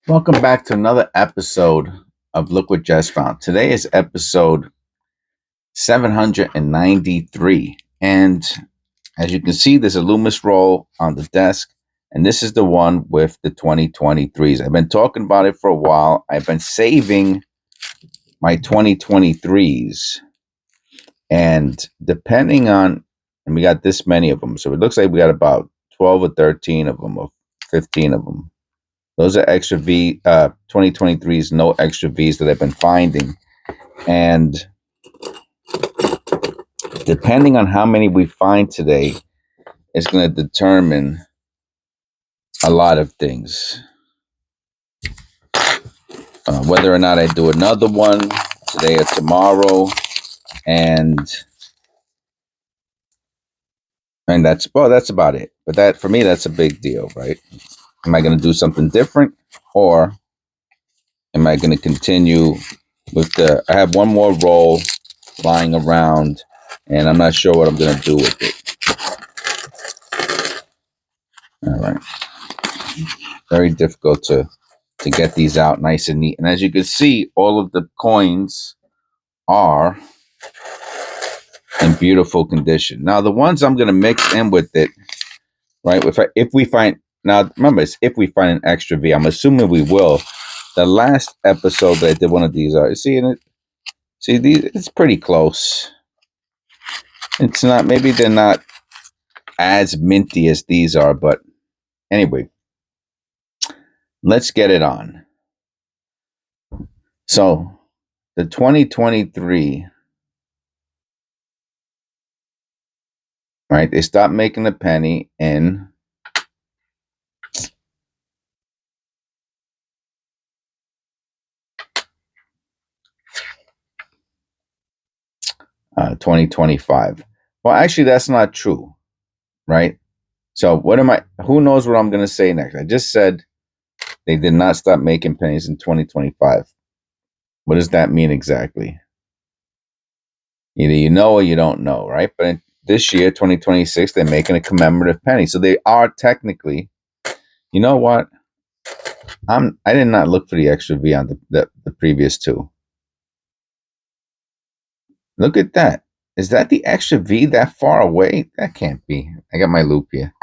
Welcome back to another episode of Look What Jess Found. Today is episode 793. And as you can see, there's a Loomis roll on the desk. And this is the one with the 2023s. I've been talking about it for a while. I've been saving my 2023s. And depending on, and we got this many of them. So it looks like we got about 12 or 13 of them or 15 of them. Those are extra 2023s, no extra Vs that I've been finding. And depending on how many we find today, it's going to determine a lot of things. Whether or not I do another one today or tomorrow. And that's about it. But that, for me, that's a big deal, right? Am I going to do something different? Or am I going to continue with I have one more roll lying around, and I'm not sure what I'm going to do with it. All right. Very difficult to get these out nice and neat. And as you can see, all of the coins are in beautiful condition. Now, the ones I'm going to mix in with it, right? If we find, now remember, it's if we find an extra V. I'm assuming we will. The last episode that I did one of these, see these, it's pretty close. It's not, maybe they're not as minty as these are, but anyway, let's get it on. So the 2023, right? They stopped making the penny in 2025. Well, actually, that's not true, right? So who knows what I'm going to say next? I just said they did not stop making pennies in 2025. What does that mean exactly? Either you know or you don't know, right? But this year, 2026, they're making a commemorative penny. So they are technically, you know what? I did not look for the extra V on the previous two. Look at that. Is that the extra V that far away? That can't be. I got my loop here.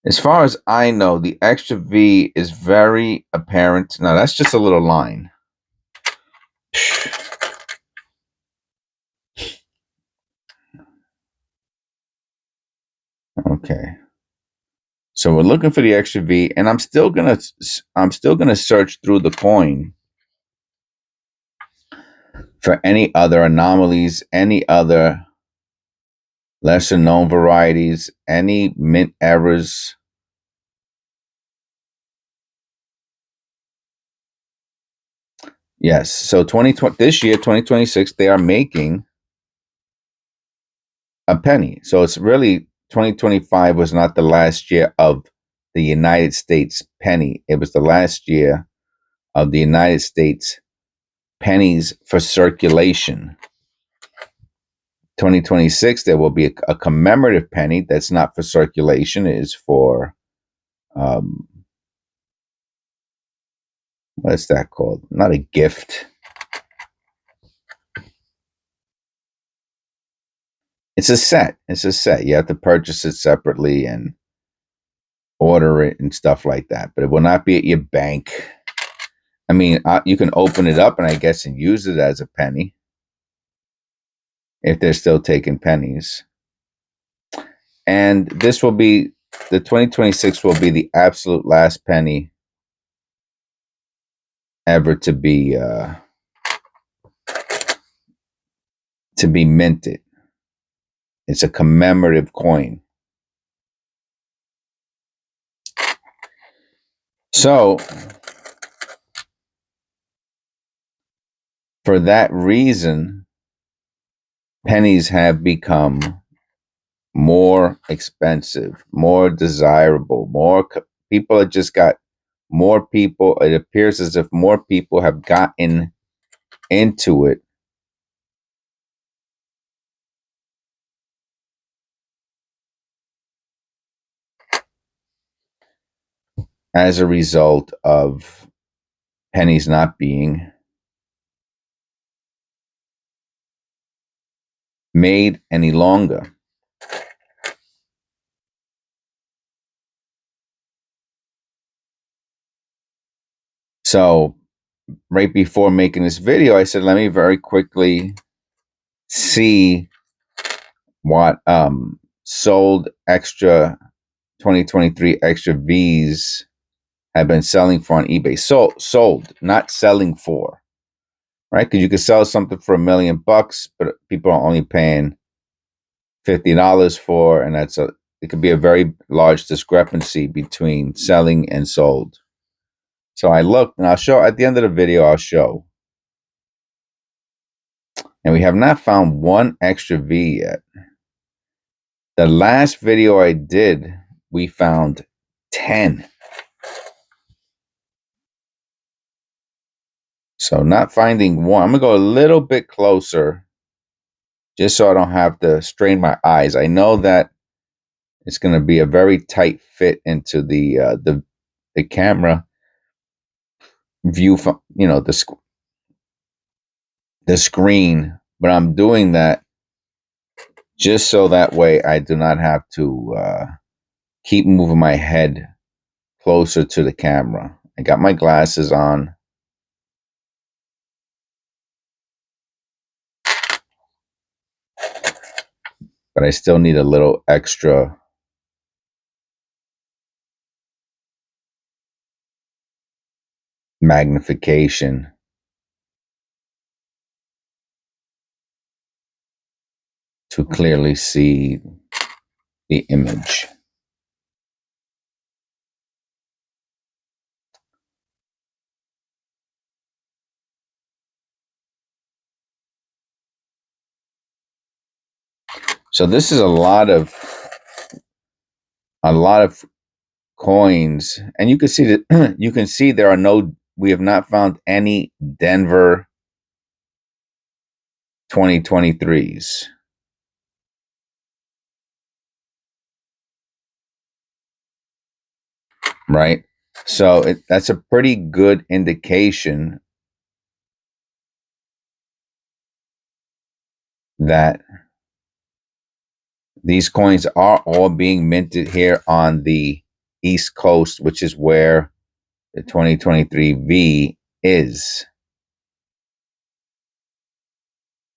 As far as I know, the extra V is very apparent. No, that's just a little line. Okay. So we're looking for the extra V, and I'm still gonna search through the coin for any other anomalies, any other lesser known varieties, any mint errors. Yes. So this year, 2026, they are making a penny. So it's really 2025 was not the last year of the United States penny. It was the last year of the United States pennies for circulation. 2026, there will be a commemorative penny that's not for circulation. It is for, what is that called? Not a gift. It's a set. It's a set. You have to purchase it separately and order it and stuff like that. But it will not be at your bank. I mean, you can open it up and I guess and use it as a penny if they're still taking pennies. And this will be, the 2026 will be the absolute last penny ever to be minted. It's a commemorative coin. So for that reason, pennies have become more expensive, more desirable, people have just got more people. It appears as if more people have gotten into it. as a result of pennies not being made any longer. So right before making this video, I said, let me very quickly see what sold extra 2023 extra V's have been selling for on eBay. Sold, not selling for, right? Because you could sell something for $1 million, but people are only paying $50 for, and it could be a very large discrepancy between selling and sold. So I looked, and I'll show at the end of the video. I'll show, and we have not found one extra V yet. The last video I did, we found 10. So not finding one. I'm gonna go a little bit closer, just so I don't have to strain my eyes. I know that it's gonna be a very tight fit into the camera view from the screen, but I'm doing that just so that way I do not have to keep moving my head closer to the camera. I got my glasses on. But I still need a little extra magnification to clearly see the image. So this is a lot of coins, and you can see that you can see we have not found any Denver 2023s. Right? So that's a pretty good indication that these coins are all being minted here on the East Coast, which is where the 2023 V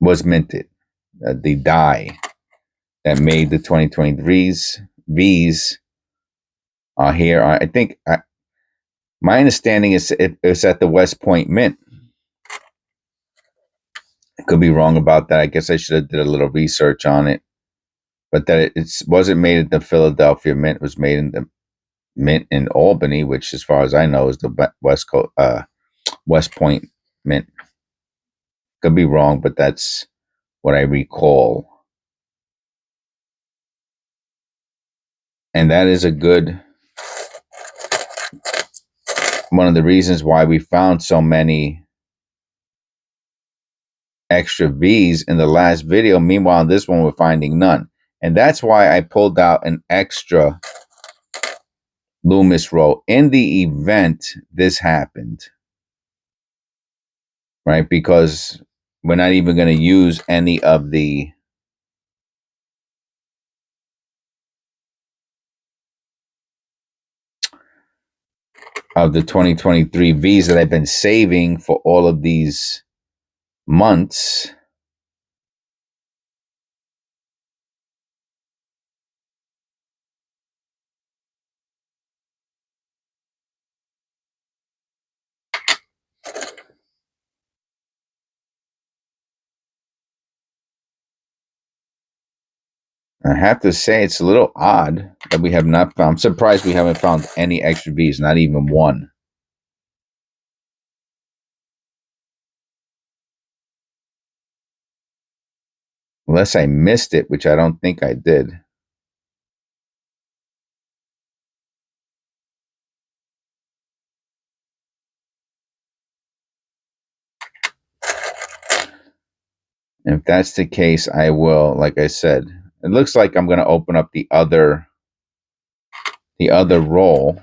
was minted. The die that made the 2023's V's are here. I think my understanding is it's at the West Point Mint. I could be wrong about that. I guess I should have did a little research on it. But that it wasn't made at the Philadelphia Mint. It was made in the Mint in Albany, which, as far as I know, is the West Point Mint. Could be wrong, but that's what I recall. And that is one of the reasons why we found so many extra V's in the last video. Meanwhile, in this one, we're finding none. And that's why I pulled out an extra Loomis roll in the event this happened. Right? Because we're not even going to use any of the of the 2023 V's that I've been saving for all of these months. I have to say it's a little odd that we have not found. I'm surprised we haven't found any extra V's, not even one. Unless I missed it, which I don't think I did. If that's the case, I will, like I said, it looks like I'm going to open up the other roll.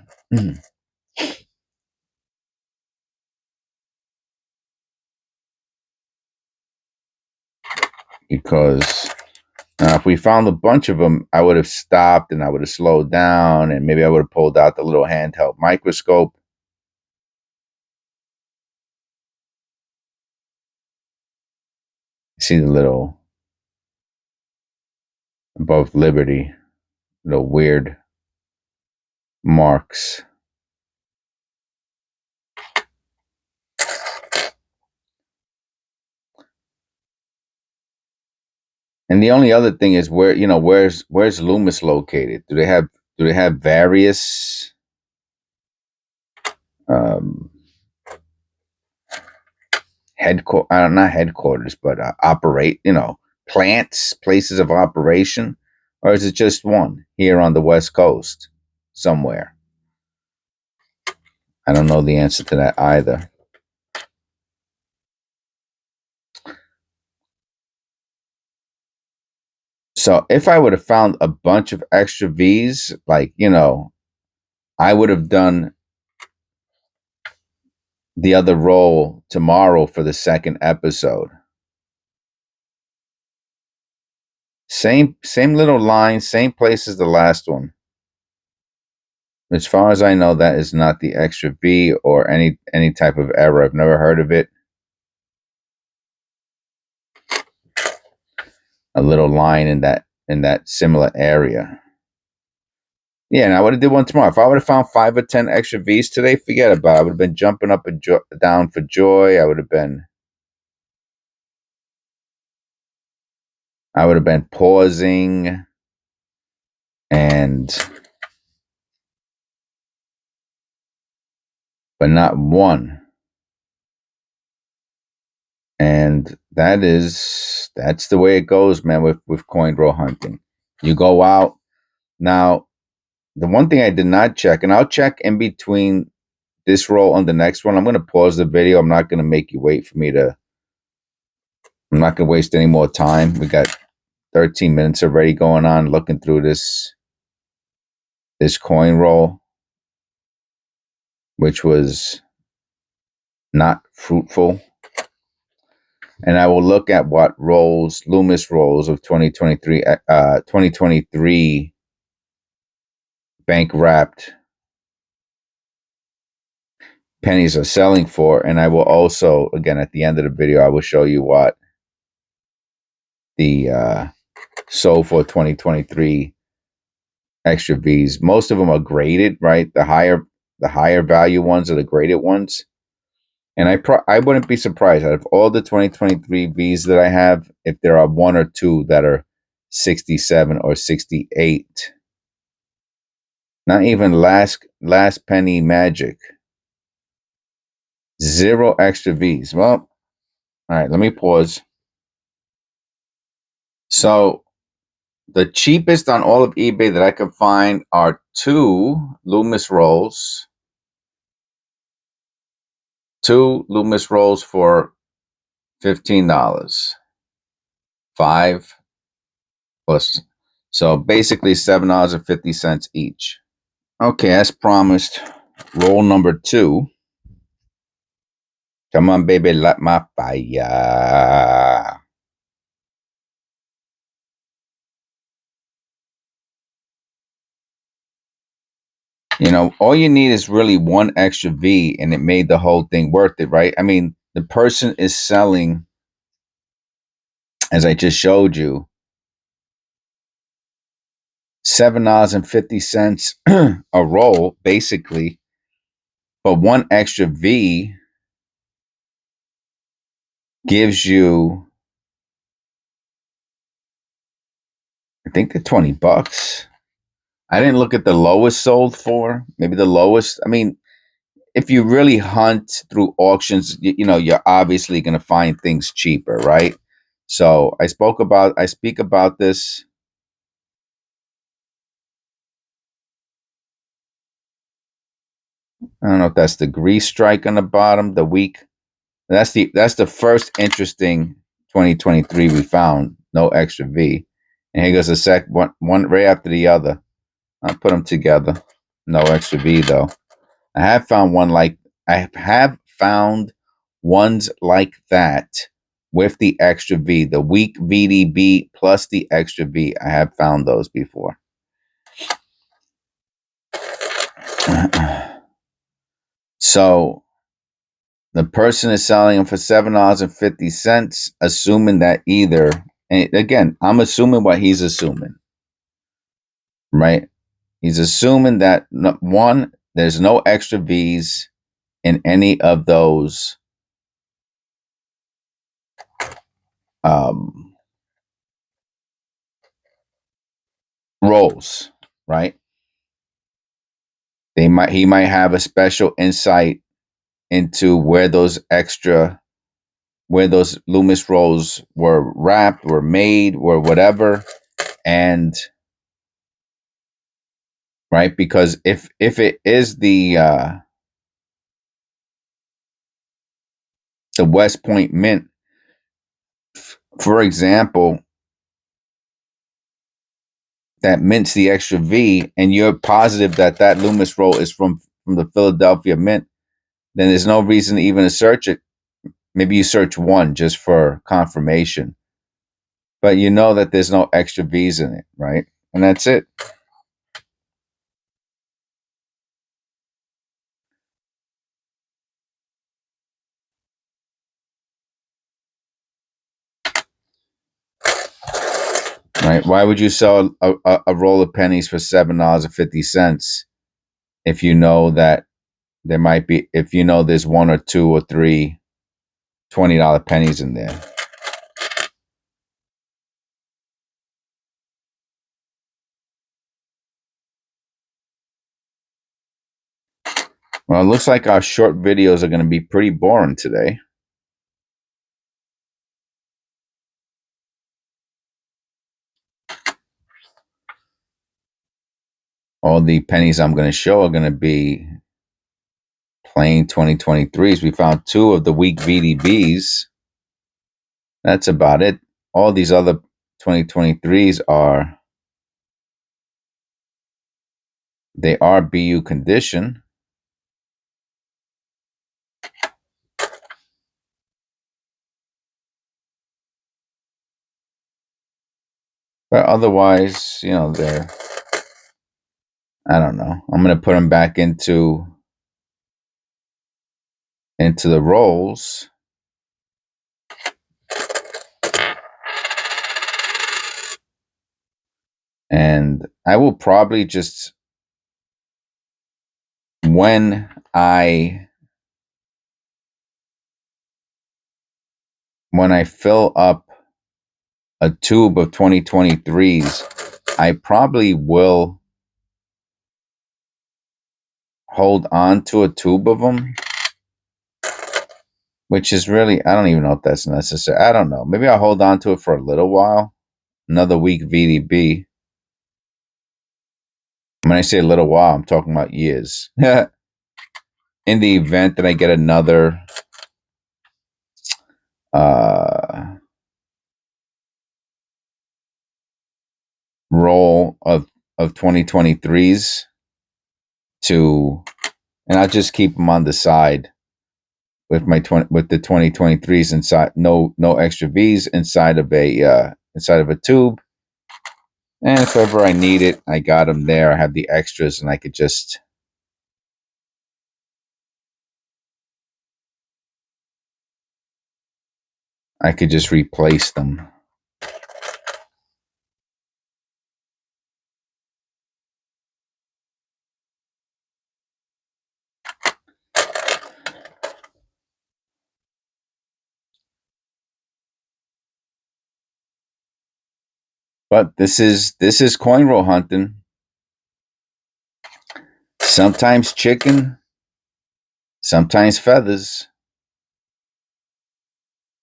because if we found a bunch of them, I would have stopped and I would have slowed down, and maybe I would have pulled out the little handheld microscope. See the little above Liberty, little weird marks. And the only other thing is where's Loomis located? Do they have various um not headquarters, but operate, plants, places of operation, or is it just one here on the West Coast somewhere? I don't know the answer to that either. So if I would have found a bunch of extra V's, like, I would have done the other roll tomorrow for the second episode. Same little line, same place as the last one. As far as I know, that is not the extra V or any type of error. I've never heard of it. A little line in that similar area. Yeah, and I would have did one tomorrow. If I would have found 5 or 10 extra V's today, forget about it. I would have been jumping up and down for joy. I would have been pausing but not one. And that's the way it goes, man, with coin roll hunting. You go out. Now, the one thing I did not check, and I'll check in between this roll and the next one. I'm going to pause the video. I'm not going to make you wait for me I'm not going to waste any more time. We got 13 minutes already going on looking through this coin roll, which was not fruitful. And I will look at what Loomis rolls of 2023 bank wrapped pennies are selling for. And I will also, again, at the end of the video, I will show you what the sold for 2023 extra V's. Most of them are graded, right? The higher value ones are the graded ones. And I wouldn't be surprised out of all the 2023 V's that I have, if there are 1 or 2 that are 67 or 68. Not even last penny magic. 0 extra V's. Well, all right, let me pause. So the cheapest on all of eBay that I could find are 2 Loomis rolls. 2 Loomis rolls for $15. 5 plus. So basically $7.50 each. Okay, as promised, roll number 2. Come on, baby, light my fire. All you need is really 1 extra V, and it made the whole thing worth it, right? I mean, the person is selling, as I just showed you, $7.50 a roll, basically. But 1 extra V gives you, I think, the $20. I didn't look at the lowest sold for. Maybe the lowest. I mean, if you really hunt through auctions, you're obviously going to find things cheaper, right? So I speak about this. I don't know if that's the grease strike on the bottom, the weak. That's the first interesting 2023 we found. No extra V. And here goes the one right after the other. I'll put them together. No extra V though. I have found ones like that with the extra V, the weak VDB plus the extra V. I have found those before. So the person is selling them for $7.50, assuming that either, and again, I'm assuming what he's assuming, right? He's assuming that one, there's no extra V's in any of those roles, right? He might have a special insight into where those Loomis rolls were wrapped, were made, were whatever, and right, because if it is the West Point Mint, for example, that mints the extra V, and you're positive that that Loomis roll is from the Philadelphia Mint, then there's no reason to even search it. Maybe you search one just for confirmation, but you know that there's no extra V's in it, right? And that's it. Right? Why would you sell a roll of pennies for $7.50 if you know that there might be, if you know there's one or two or three $20 pennies in there? Well, it looks like our short videos are going to be pretty boring today. All the pennies I'm going to show are going to be plain 2023s. We found two of the weak VDBs. That's about it. All these other 2023s they are BU condition. But otherwise, you know, I don't know. I'm going to put them back into the rolls. And I will probably just, when I fill up a tube of 2023s, I probably will hold on to a tube of them, which is really, I don't even know if that's necessary. I don't know. Maybe I'll hold on to it for a little while. Another week VDB. When I say a little while, I'm talking about years. In the event that I get another roll of 2023s and I'll just keep them on the side with the 2023s inside, no extra V's inside of a tube. And if ever I need it, I got them there. I have the extras, and I could just replace them. But this is coin roll hunting. Sometimes chicken, sometimes feathers.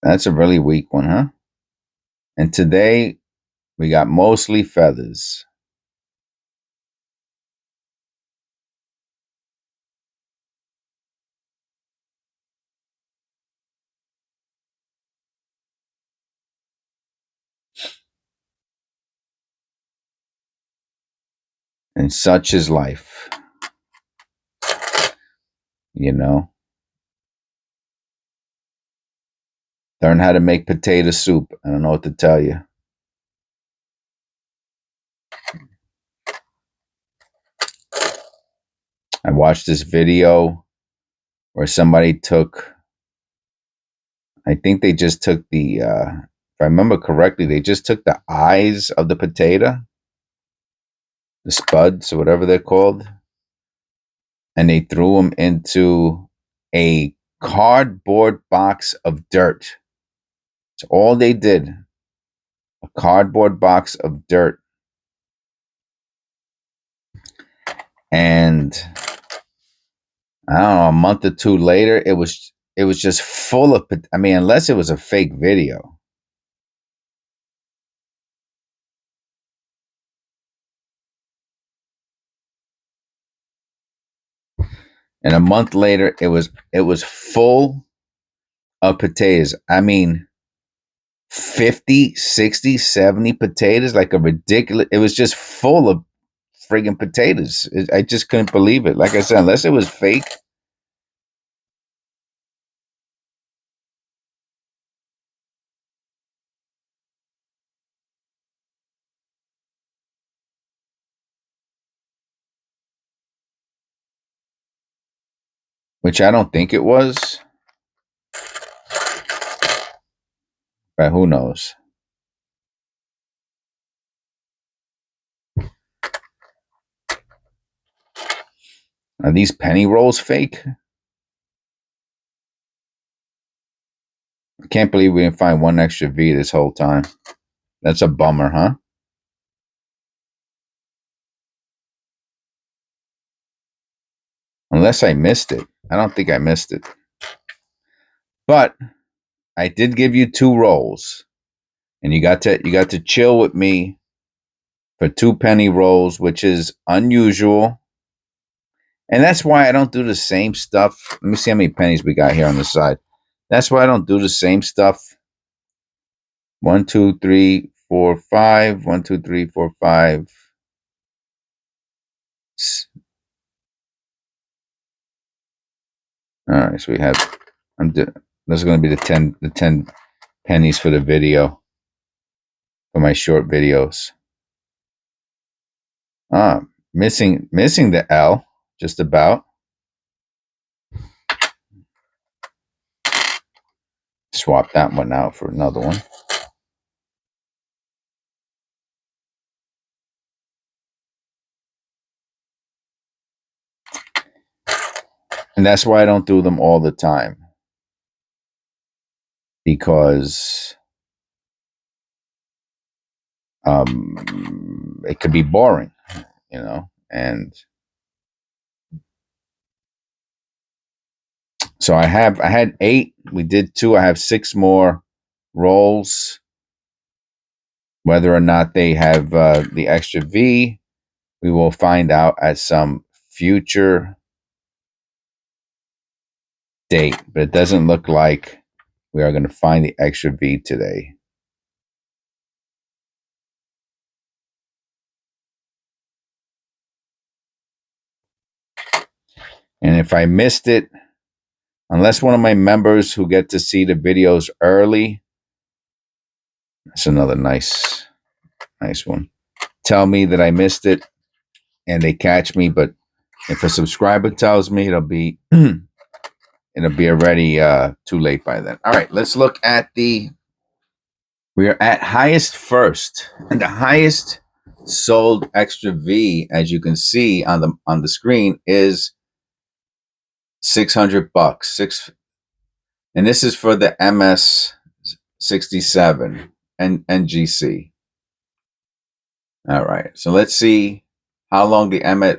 That's a really weak one, huh? And today we got mostly feathers. And such is life, you know. Learn how to make potato soup. I don't know what to tell you. I watched this video where somebody took, I think they just took the, if I remember correctly, they just took the eyes of the potato, the spuds or whatever they're called, and they threw them into a cardboard box of dirt. That's all they did. A cardboard box of dirt. And I don't know, a month or two later, it was just full of, I mean, unless it was a fake video. And a month later, it was full of potatoes. I mean, 50, 60, 70 potatoes, like a ridiculous, it was just full of friggin' potatoes. I just couldn't believe it. Like I said, unless it was fake. Which I don't think it was, but who knows? Are these penny rolls fake? I can't believe we didn't find one extra V this whole time. That's a bummer, huh? Unless I missed it. I don't think I missed it. But I did give you 2 rolls. And you got to chill with me for 2 penny rolls, which is unusual. And that's why I don't do the same stuff. Let me see how many pennies we got here on the side. That's why I don't do the same stuff. 1, 2, 3, 4, 5. 1, 2, 3, 4, 5. All right, so we have. This is going to be the 10 pennies for the video, for my short videos. Missing the L, just about. Swap that one out for another one. And that's why I don't do them all the time. Because it could be boring, you know. And so I had 8. We did 2. I have 6 more rolls. Whether or not they have the extra V, we will find out at some future date. But it doesn't look like we are going to find the extra V today. And if I missed it, unless one of my members who get to see the videos early, that's another nice one, tell me that I missed it and they catch me. But if a subscriber tells me, it'll be already too late by then. All right, let's look at we are at highest first, and the highest sold extra V, as you can see on the screen, is $600. And this is for the MS 67 and NGC. All right, so let's see how long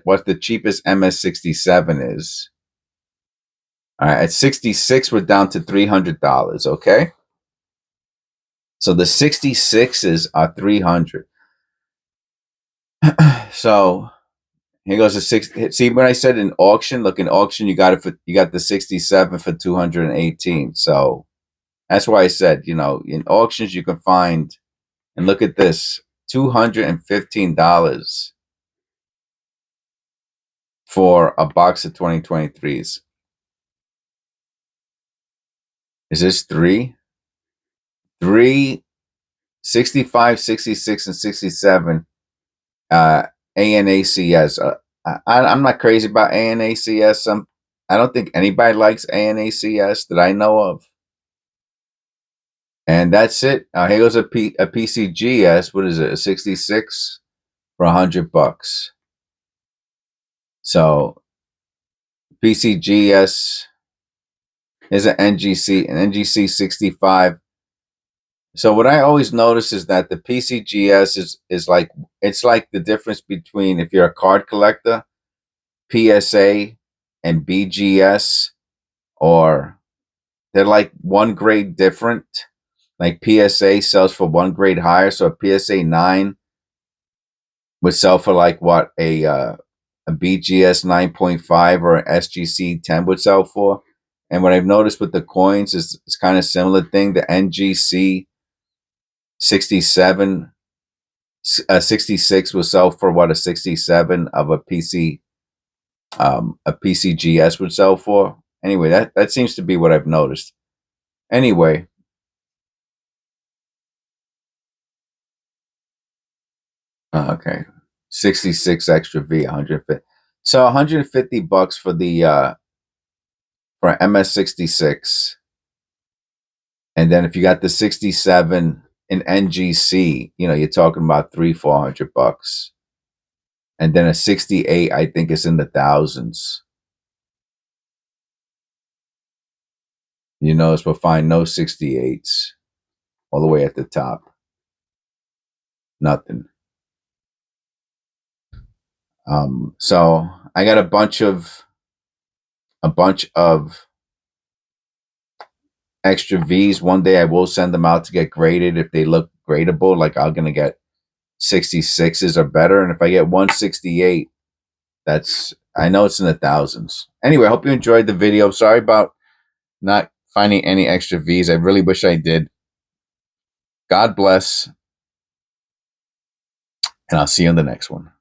what the cheapest MS 67 is. All right, at 66, we're down to $300. Okay, so the 66s are 300. So here goes the 6. See when I said in auction? Look, in auction, you got the 67 for 218. So that's why I said, in auctions you can find, and look at this, $215 for a box of 2023s. Is this 3? 3, 65, 66, and 67 ANACS. I'm not crazy about ANACS. I don't think anybody likes ANACS that I know of. And that's it. Here goes a PCGS. What is it? A 66 for $100. So PCGS is an NGC 65. So what I always notice is that the PCGS is like, it's like the difference between, if you're a card collector, PSA and BGS, or they're like one grade different. Like PSA sells for one grade higher, so a PSA 9 would sell for like what a BGS 9.5 or an SGC 10 would sell for. And what I've noticed with the coins is it's kind of similar thing. The NGC 67 66 will sell for what a 67 of a PCGS would sell for. Anyway, that seems to be what I've noticed. Anyway, okay, 66 extra V, 150. So $150 for the for MS66, and then if you got the 67 in NGC, you're talking about $300-400, and then a 68, I think, is in the thousands. You notice we'll find no 68s all the way at the top. Nothing. So I got a bunch of extra V's. One day I will send them out to get graded if they look gradable. Like I'm gonna get 66s or better, and if I get 168, I know it's in the thousands. Anyway, I hope you enjoyed the video. Sorry about not finding any extra V's. I really wish I did. God bless, and I'll see you in the next one.